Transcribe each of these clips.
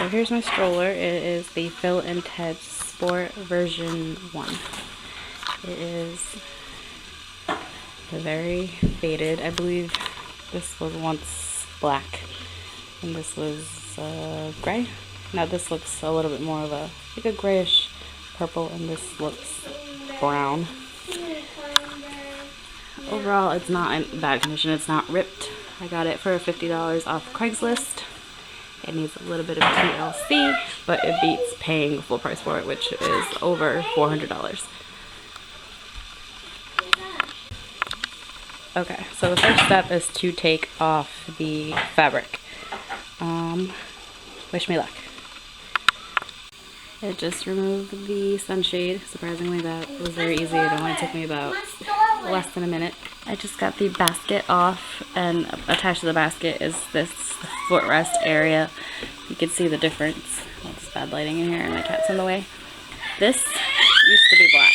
So here's my stroller. It is the Phil&Teds Sport version 1. It is very faded. I believe this was once black and this was gray. Now this looks a little bit more of a like a grayish purple, and this looks brown. Overall, it's not in bad condition. It's not ripped. I got it for $50 off Craigslist. It needs a little bit of TLC, but it beats paying full price for it, which is over $400. Okay, so the first step is to take off the fabric. Wish me luck. It just removed the sunshade. Surprisingly, that was very easy. It only took me about less than a minute. I just got the basket off, and attached to the basket is this footrest area. You can see the difference. Oh, it's bad lighting in here and my cat's in the way. This used to be black,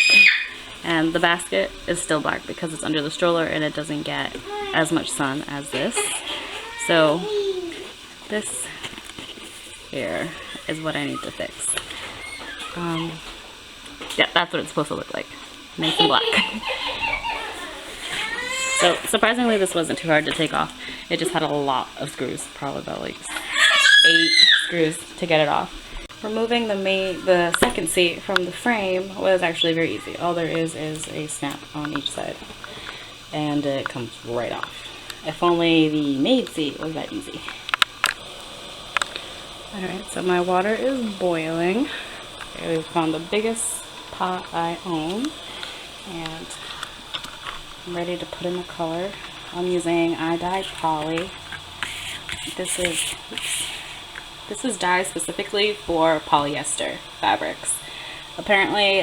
and the basket is still black because it's under the stroller and it doesn't get as much sun as this. So this here is what I need to fix. Yeah, that's what it's supposed to look like. Nice and black. So surprisingly, this wasn't too hard to take off. It just had a lot of screws, probably about like 8 screws to get it off. Removing the second seat from the frame was actually very easy. All there is a snap on each side, and it comes right off. If only the maid seat was that easy. Alright, so my water is boiling. I found the biggest pot I own, and I'm ready to put in the color. I'm using Idye poly. This is dye specifically for polyester fabrics. Apparently,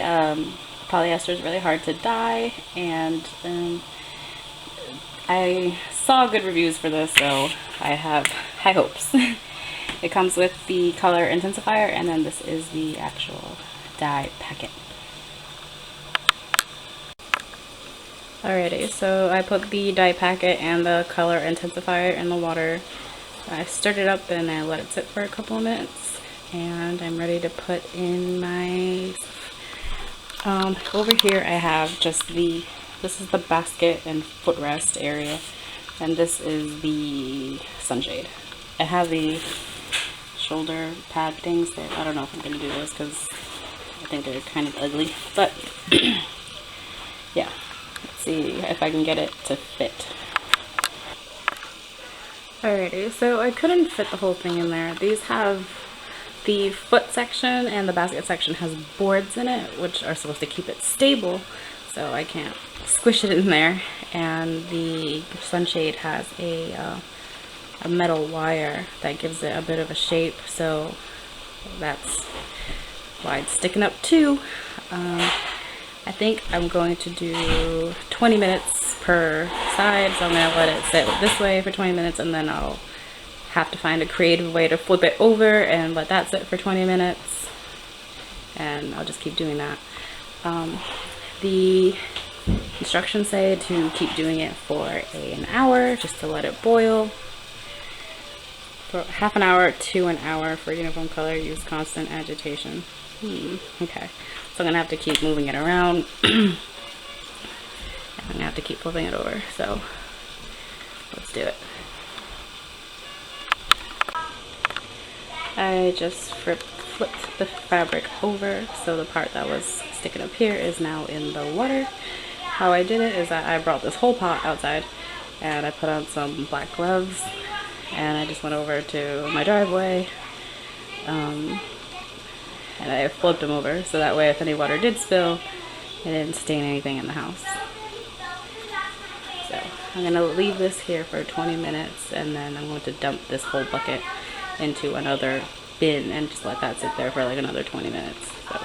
polyester is really hard to dye, and I saw good reviews for this, so I have high hopes. It comes with the color intensifier, and then this is the actual dye packet. Alrighty, so I put the dye packet and the color intensifier in the water. I stirred it up and I let it sit for a couple of minutes, and I'm ready to put in my over here I have just this is the basket and footrest area, and this is the sunshade. I have the shoulder pad things that I don't know if I'm going to do those because I think they're kind of ugly, but yeah, let's see if I can get it to fit. Alrighty, so I couldn't fit the whole thing in there. These have the foot section, and the basket section has boards in it which are supposed to keep it stable, so I can't squish it in there, and the sunshade has a metal wire that gives it a bit of a shape, so that's why it's sticking up too. I think I'm going to do 20 minutes per side, so I'm going to let it sit this way for 20 minutes, and then I'll have to find a creative way to flip it over and let that sit for 20 minutes, and I'll just keep doing that. The instructions say to keep doing it for an hour, just to let it boil. For half an hour to an hour for uniform color, use constant agitation. Okay, so I'm gonna have to keep moving it around. I'm gonna have to keep flipping it over, so let's do it. I just flipped the fabric over, so the part that was sticking up here is now in the water. How I did it is that I brought this whole pot outside, and I put on some black gloves, and I just went over to my driveway, and I flipped them over, so that way if any water did spill, it didn't stain anything in the house. So I'm going to leave this here for 20 minutes, and then I'm going to dump this whole bucket into another bin and just let that sit there for like another 20 minutes. So.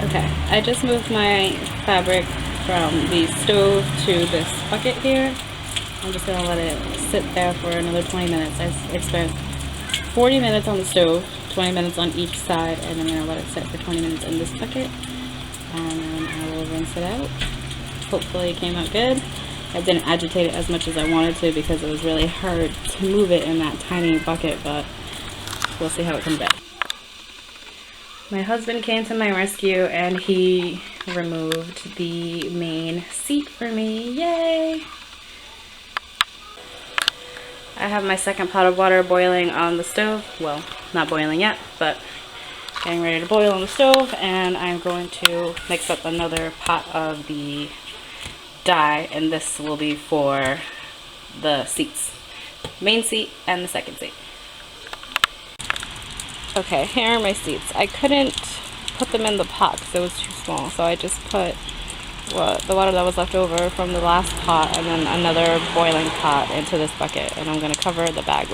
Okay, I just moved my fabric from the stove to this bucket here. I'm just going to let it sit there for another 20 minutes. I spent 40 minutes on the stove, 20 minutes on each side, and I'm going to let it sit for 20 minutes in this bucket, and then I will rinse it out. Hopefully it came out good. I didn't agitate it as much as I wanted to because it was really hard to move it in that tiny bucket, but we'll see how it comes out. My husband came to my rescue and he removed the main seat for me. Yay! I have my second pot of water boiling on the stove. Well, not boiling yet, but getting ready to boil on the stove, and I'm going to mix up another pot of the dye, and this will be for the seats, main seat and the second seat. Okay, here are my seats. I couldn't put them in the pot because it was too small, so I just put the water that was left over from the last pot and then another boiling pot into this bucket, and I'm going to cover the bucket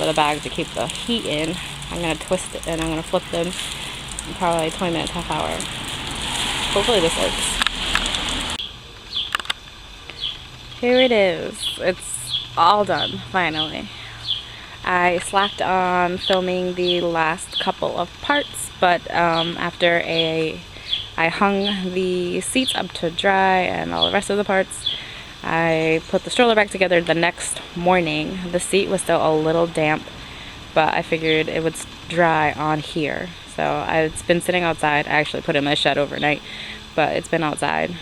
with a bag to keep the heat in. I'm going to twist it and I'm going to flip them in probably 20 minutes, half hour. Hopefully this works. Here it is. It's all done, finally. I slacked on filming the last couple of parts, but after I hung the seats up to dry and all the rest of the parts, I put the stroller back together the next morning. The seat was still a little damp, but I figured it would dry on here. So it's been sitting outside. I actually put it in my shed overnight, but it's been outside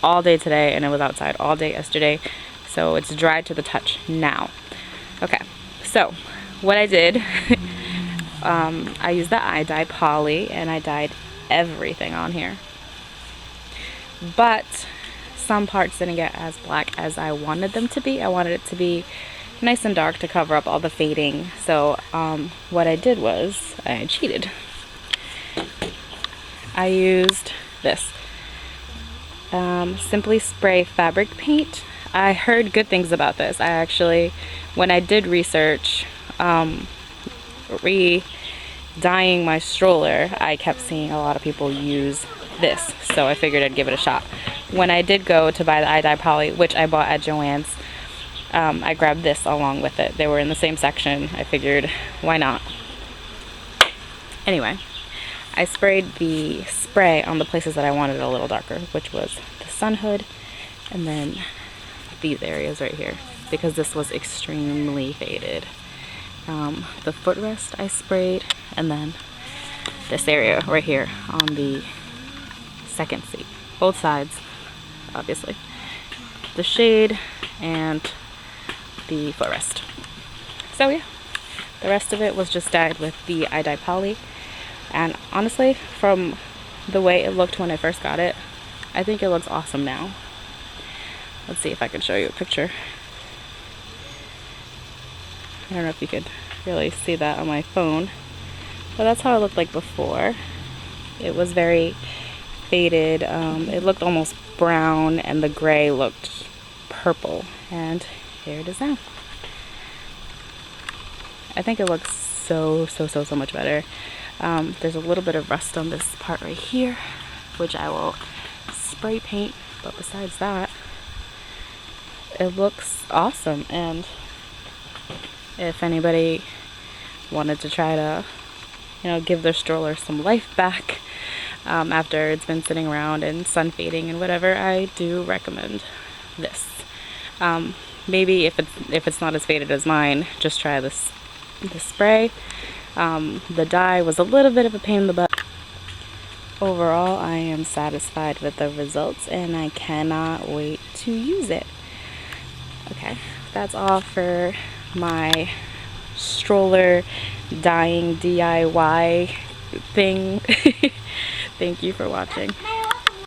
all day today, and it was outside all day yesterday, so it's dry to the touch now. Okay, so what I did, I used the Idye poly and I dyed everything on here, but some parts didn't get as black as I wanted them to be. I wanted it to be nice and dark to cover up all the fading, so what I did was I cheated. I used this Simply Spray fabric paint. I heard good things about this. I actually, when I did research re-dyeing my stroller, I kept seeing a lot of people use this, so I figured I'd give it a shot. When I did go to buy the Idye poly, which I bought at Joann's, I grabbed this along with it. They were in the same section. I figured, why not? Anyway, I sprayed the spray on the places that I wanted a little darker, which was the sun hood and then these areas right here, because this was extremely faded. The footrest I sprayed, and then this area right here on the second seat, both sides, obviously, the shade and the footrest. So yeah, the rest of it was just dyed with the Idye poly, and honestly, from the way it looked when I first got it, I think it looks awesome now. Let's see if I can show you a picture. I don't know if you could really see that on my phone, but that's how it looked like before. It was very faded. It looked almost brown, and the gray looked purple, and here it is now. I think it looks so much better. There's a little bit of rust on this part right here, which I will spray paint, but besides that, it looks awesome. And if anybody wanted to try to, give their stroller some life back after it's been sitting around and sun fading and whatever, I do recommend this. Maybe if it's not as faded as mine, just try this spray. The dye was a little bit of a pain in the butt. Overall, I am satisfied with the results, and I cannot wait to use it. Okay, that's all for my stroller dyeing DIY thing. Thank you for watching.